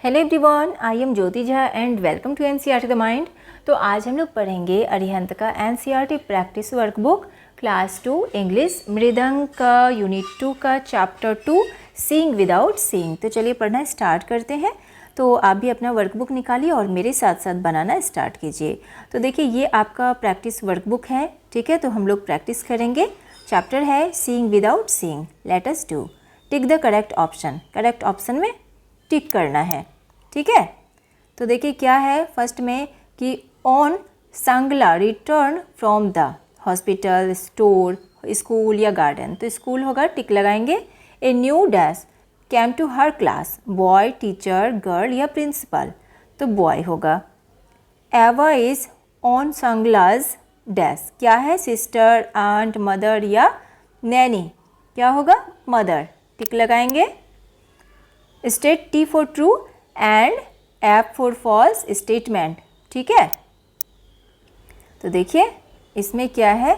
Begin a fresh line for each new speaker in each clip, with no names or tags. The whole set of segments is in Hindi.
Hello everyone, I am Jyoti Jha and welcome to NCERT the mind. तो आज हम लोग पढ़ेंगे अरिहंत का NCERT practice workbook class 2 English Mridang का यूनिट 2 का चैप्टर 2 सीइंग विदाउट सीइंग। तो चलिए पढ़ना स्टार्ट करते हैं। तो आप भी अपना वर्कबुक निकालिए और मेरे साथ साथ बनाना स्टार्ट कीजिए। तो देखिए ये आपका प्रैक्टिस वर्कबुक है, ठीक है। तो हम लोग प्रैक्टिस करेंगे। चैप्टर है seeing without seeing. Let us do. Tick the correct option. Correct option में टिक करना है, ठीक है। तो देखिए क्या है फर्स्ट में कि on Sangla return from the hospital, store, school या गार्डन। तो स्कूल होगा, टिक लगाएंगे। A new dash came to her class, boy, teacher, girl या प्रिंसिपल। तो बॉय होगा। एवा इज ऑन सांगलाज डैश, क्या है, सिस्टर, आंट, मदर या नैनी। क्या होगा, मदर, टिक लगाएंगे। State T for true and F for false statement, ठीक है। तो देखिए इसमें क्या है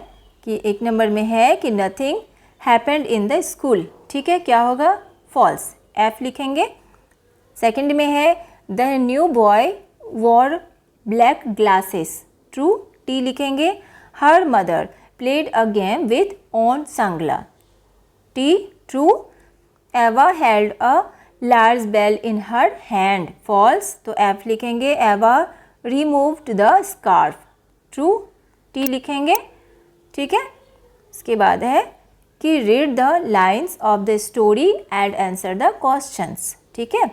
कि एक नंबर में है कि nothing happened in the school, ठीक है। क्या होगा, फॉल्स, एफ लिखेंगे। सेकंड में है the new boy wore black glasses, true, T लिखेंगे। Her mother played a game with on सांगला, T, true. Eva held a large bell in her hand, false, तो एफ लिखेंगे। Eva removed the scarf, true, T लिखेंगे, ठीक है। इसके बाद है कि read the lines of the story and answer the questions, ठीक है।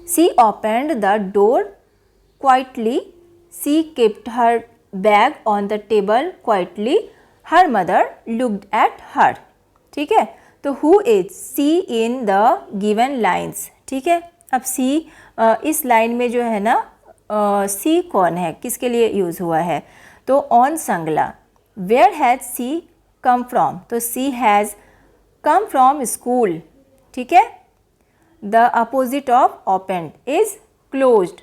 She opened the door quietly, she kept her bag on the table quietly, her mother looked at her, ठीक है। तो who is she in the given lines, ठीक है। अब सी इस लाइन में जो है ना, सी कौन है, किसके लिए यूज़ हुआ है। तो on Sangla. Where has she come from, तो she has come from school, ठीक है। The opposite of opened is closed,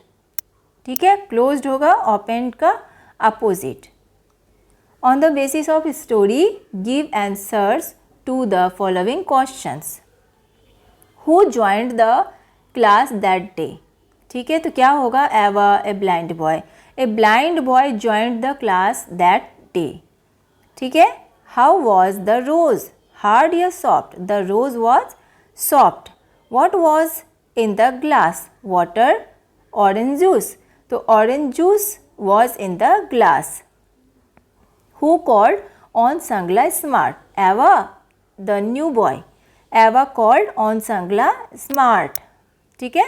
ठीक है। क्लोज्ड होगा ओपनड का अपोजिट। On the basis of story give answers to the following questions. Who joined the class that day? ठीक है, तो क्या होगा, एवा a blind boy. A blind boy joined the class that day, ठीक है। How was the rose? Hard या soft? The rose was soft. What was in the glass? Water, orange juice. तो orange juice was in the glass. Who called on Sangla smart? Eva, the new boy. Eva called on Sangla smart, ठीक है।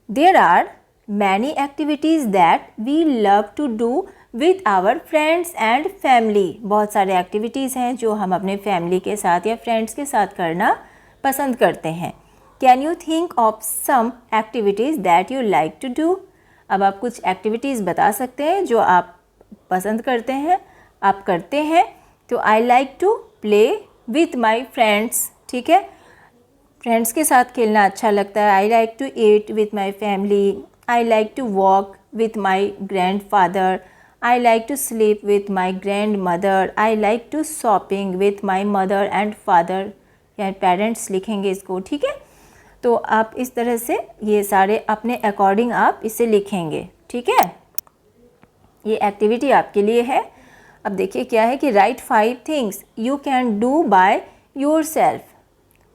There are many activities that we love to do with our friends and family. बहुत सारे एक्टिविटीज़ हैं जो हम अपने फैमिली के साथ या फ्रेंड्स के साथ करना पसंद करते हैं। Can you think of some activities that you like to do? अब आप कुछ एक्टिविटीज़ बता सकते हैं जो आप पसंद करते हैं, आप करते हैं। तो I like to play with my friends, ठीक है। फ्रेंड्स के साथ खेलना अच्छा लगता है। I like to eat with my family, I like to walk with my grand father, I like to sleep with my grand mother, I like to shopping with my mother and father, या पेरेंट्स लिखेंगे इसको, ठीक है। तो आप इस तरह से ये सारे अपने अकॉर्डिंग आप इसे लिखेंगे, ठीक है। ये एक्टिविटी आपके लिए है। अब देखिए क्या है कि right 5 things you can do by your self.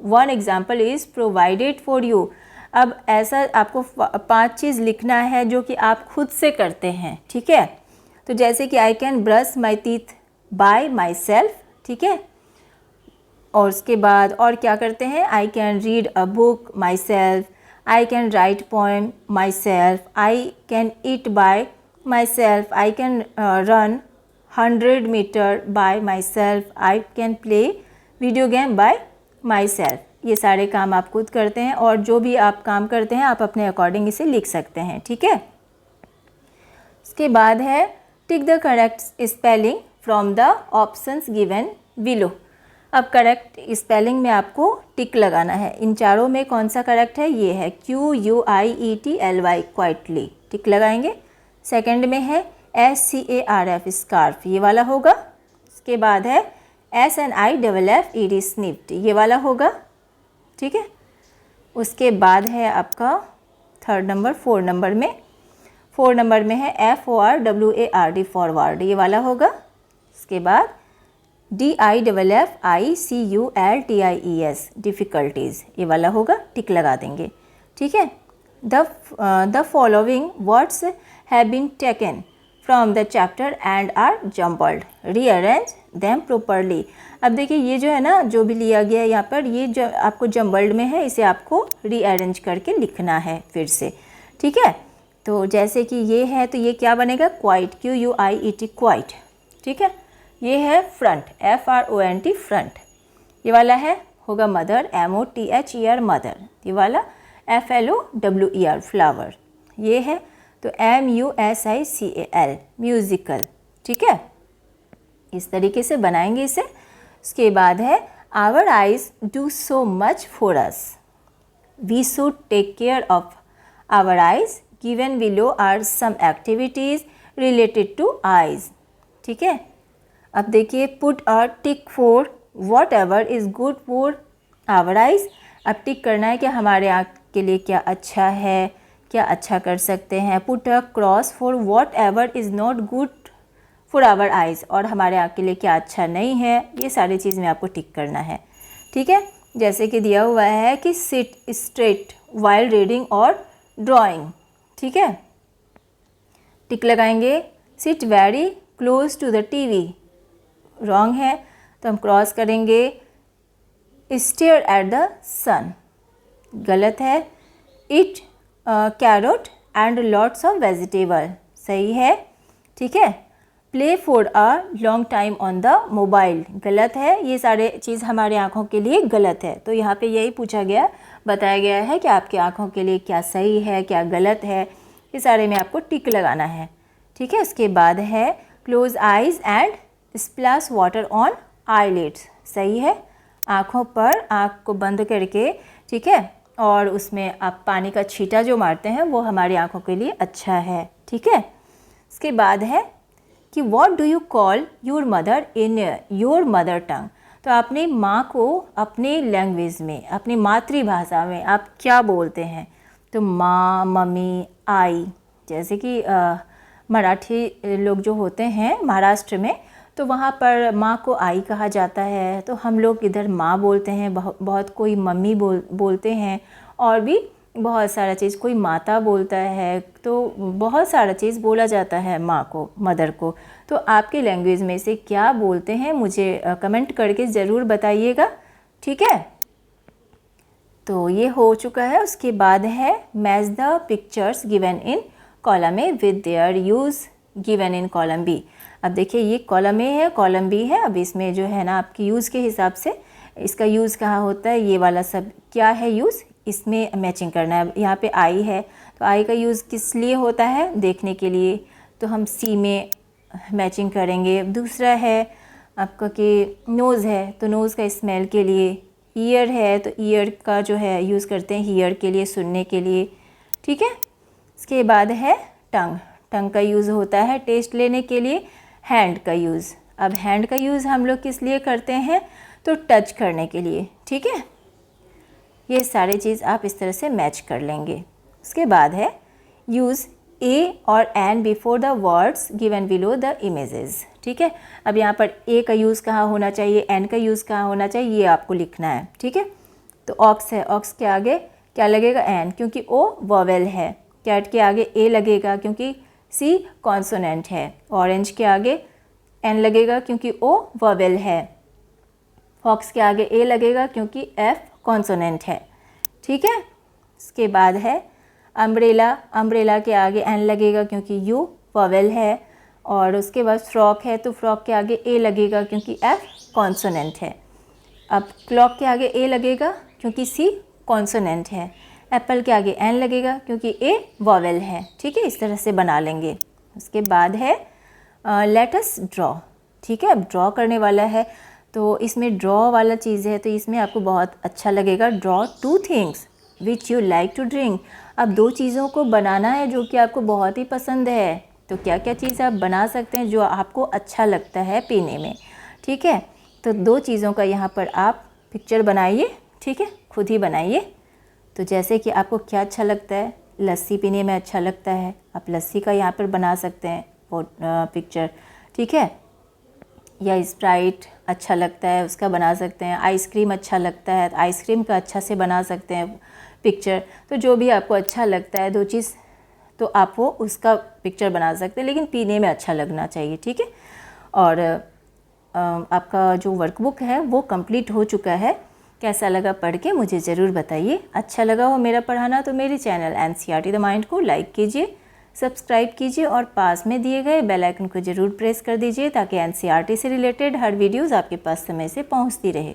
1 example is provided for you. अब ऐसा आपको 5 चीज़ लिखना है जो कि आप खुद से करते हैं, ठीक है। तो जैसे कि I can brush my teeth by my self, ठीक है। और उसके बाद और क्या करते हैं, I can read a book my self, I can write poem my self, I can eat by my self, I can run 100 metre by my self, I can play video game by my self. ये सारे काम आप खुद करते हैं और जो भी आप काम करते हैं आप अपने अकॉर्डिंग इसे लिख सकते हैं, ठीक है। उसके बाद है tick the correct spelling from the options given below. अब करेक्ट स्पेलिंग में आपको टिक लगाना है। इन चारों में कौन सा करेक्ट है, ये है QUIETLY, क्वाइटली, टिक लगाएंगे। सेकंड में है SCARF, स्कार्फ, ये वाला होगा। इसके बाद है SNIFFED, स्निफ्ट, ये वाला होगा, ठीक है। उसके बाद है आपका 4 नंबर में है FORWARD फॉरवर्ड, ये वाला होगा। उसके बाद DIFFICULTIES डिफ़िकल्टीज़, ये वाला होगा, टिक लगा देंगे। ठीक है। The following words have been taken from the chapter and are jumbled, rearrange them properly. अब देखिए ये जो है ना, जो भी लिया गया है यहाँ पर, ये जो आपको जम्बल्ड में है, इसे आपको रीअरेंज करके लिखना है फिर से। ठीक है। तो जैसे कि ये है, तो ये क्या बनेगा, क्वाइट, QUIET क्वाइट। ठीक है। ये है फ्रंट, FRONT फ्रंट। ये वाला है होगा मदर, MOTHER मदर। ये वाला FLOWER फ्लावर। ये है तो MUSICAL म्यूज़िकल। ठीक है। इस तरीके से बनाएंगे इसे। उसके बाद है our eyes do so much for us, we should take care of our eyes, given below are some activities related to eyes. ठीक है। अब देखिए put a tick for whatever is good for our eyes. अब टिक करना है कि हमारे आँख के लिए क्या अच्छा है, क्या अच्छा कर सकते हैं। Put a cross for whatever is not good for our eyes, और हमारे आँख के लिए क्या अच्छा नहीं है, ये सारी चीज़ में आपको टिक करना है। ठीक है। जैसे कि दिया हुआ है कि सिट स्ट्रेट वाइल रीडिंग और ड्राइंग। ठीक है। टिक लगाएंगे। Sit very close to the TV, wrong है, तो हम क्रॉस करेंगे। स्टेयर एट द सन, गलत है। It carrot and lots of vegetable, सही है। ठीक है। Play for a long time on the mobile, गलत है। ये सारे चीज़ हमारे आँखों के लिए गलत है। तो यहाँ पे यही पूछा गया, बताया गया है कि आपकी आँखों के लिए क्या सही है, क्या गलत है, ये सारे में आपको टिक लगाना है। ठीक है। उसके बाद है close eyes and splash water on eyelids, सही है। आँखों पर आँख को बंद करके, ठीक है, और उसमें आप पानी का छींटा जो मारते हैं वो हमारी आँखों के लिए अच्छा है। ठीक है। इसके बाद है कि what do you call your mother in your mother tongue. तो अपनी माँ को अपने लैंग्वेज में, अपनी मातृभाषा में आप क्या बोलते हैं। तो माँ, मम्मी, आई। जैसे कि मराठी लोग जो होते हैं महाराष्ट्र में, तो वहाँ पर माँ को आई कहा जाता है, तो हम लोग इधर माँ बोलते हैं, बहुत कोई मम्मी बोलते हैं, और भी बहुत सारा चीज़, कोई माता बोलता है, तो बहुत सारा चीज़ बोला जाता है माँ को, मदर को। तो आपके लैंग्वेज में से क्या बोलते हैं, मुझे कमेंट करके ज़रूर बताइएगा। ठीक है। तो ये हो चुका है। उसके बाद है match the pictures given in column A with their use given in column B. अब देखिए ये कॉलम ए है, कॉलम बी है। अब इसमें जो है ना आपकी यूज़ के हिसाब से इसका यूज़ कहाँ होता है, ये वाला सब क्या है यूज़, इसमें मैचिंग करना है। यहाँ पे आई है, तो आई का यूज़ किस लिए होता है, देखने के लिए, तो हम सी में मैचिंग करेंगे। दूसरा है आपका कि नोज़ है, तो नोज़ का स्मेल के लिए। ईयर है, तो ईयर का जो है यूज़ करते हैं हीयर के लिए, सुनने के लिए। ठीक है। इसके बाद है टंग, टंग का यूज़ होता है टेस्ट लेने के लिए। हैंड का यूज़, अब हैंड का यूज़ हम लोग किस लिए करते हैं, तो टच करने के लिए। ठीक है। ये सारे चीज़ आप इस तरह से मैच कर लेंगे। उसके बाद है यूज़ ए और an before the words given below the images. ठीक है। अब यहाँ पर ए का यूज़ कहाँ होना चाहिए, एन का यूज़ कहाँ होना चाहिए, ये आपको लिखना है। ठीक है। तो ऑक्स है, ऑक्स के आगे क्या लगेगा, एन, क्योंकि ओ वोवेल है। कैट के आगे ए लगेगा क्योंकि सी कॉन्सोनेंट है। ऑरेंज के आगे एन लगेगा क्योंकि ओ वोवेल है। फॉक्स के आगे ए लगेगा क्योंकि एफ कॉन्सोनेंट है। ठीक है। इसके बाद है अम्ब्रेला, अम्ब्रेला के आगे एन लगेगा क्योंकि यू वोवेल है। और उसके बाद फ्रॉक है, तो फ्रॉक के आगे ए लगेगा क्योंकि एफ कॉन्सोनेंट है। अब क्लॉक के आगे ए लगेगा क्योंकि सी कॉन्सोनेंट है। एप्पल के आगे एन लगेगा क्योंकि ए वोवेल है। ठीक है। इस तरह से बना लेंगे। उसके बाद है लेट अस ड्रॉ। ठीक है। अब ड्रॉ करने वाला है, तो इसमें ड्रॉ वाला चीज़ है, तो इसमें आपको बहुत अच्छा लगेगा। Draw 2 things which you like to drink. अब 2 चीज़ों को बनाना है जो कि आपको बहुत ही पसंद है। तो क्या क्या चीज़ आप बना सकते हैं जो आपको अच्छा लगता है पीने में। ठीक है। तो 2 चीज़ों का यहाँ पर आप पिक्चर बनाइए। ठीक है। खुद ही बनाइए। तो जैसे कि आपको क्या अच्छा लगता है लस्सी पीने में अच्छा लगता है, आप लस्सी का यहाँ पर बना सकते हैं पिक्चर, ठीक है। या स्प्राइट अच्छा लगता है उसका बना सकते हैं, आइसक्रीम अच्छा लगता है आइसक्रीम का अच्छा से बना सकते हैं पिक्चर। तो जो भी आपको अच्छा लगता है 2 चीज़ तो आप वो उसका पिक्चर बना सकते हैं, लेकिन पीने में अच्छा लगना चाहिए, ठीक है। और आपका जो वर्कबुक है वो कंप्लीट हो चुका है। कैसा लगा पढ़ के मुझे ज़रूर बताइए। अच्छा लगा हो मेरा पढ़ाना तो मेरे चैनल NCERT द माइंड को लाइक कीजिए, सब्सक्राइब कीजिए और पास में दिए गए बेल आइकन को ज़रूर प्रेस कर दीजिए ताकि NCERT से रिलेटेड हर वीडियोज़ आपके पास समय से पहुंचती रहे।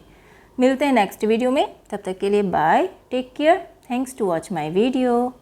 मिलते हैं नेक्स्ट वीडियो में, तब तक के लिए bye, take care, thanks to watch my video.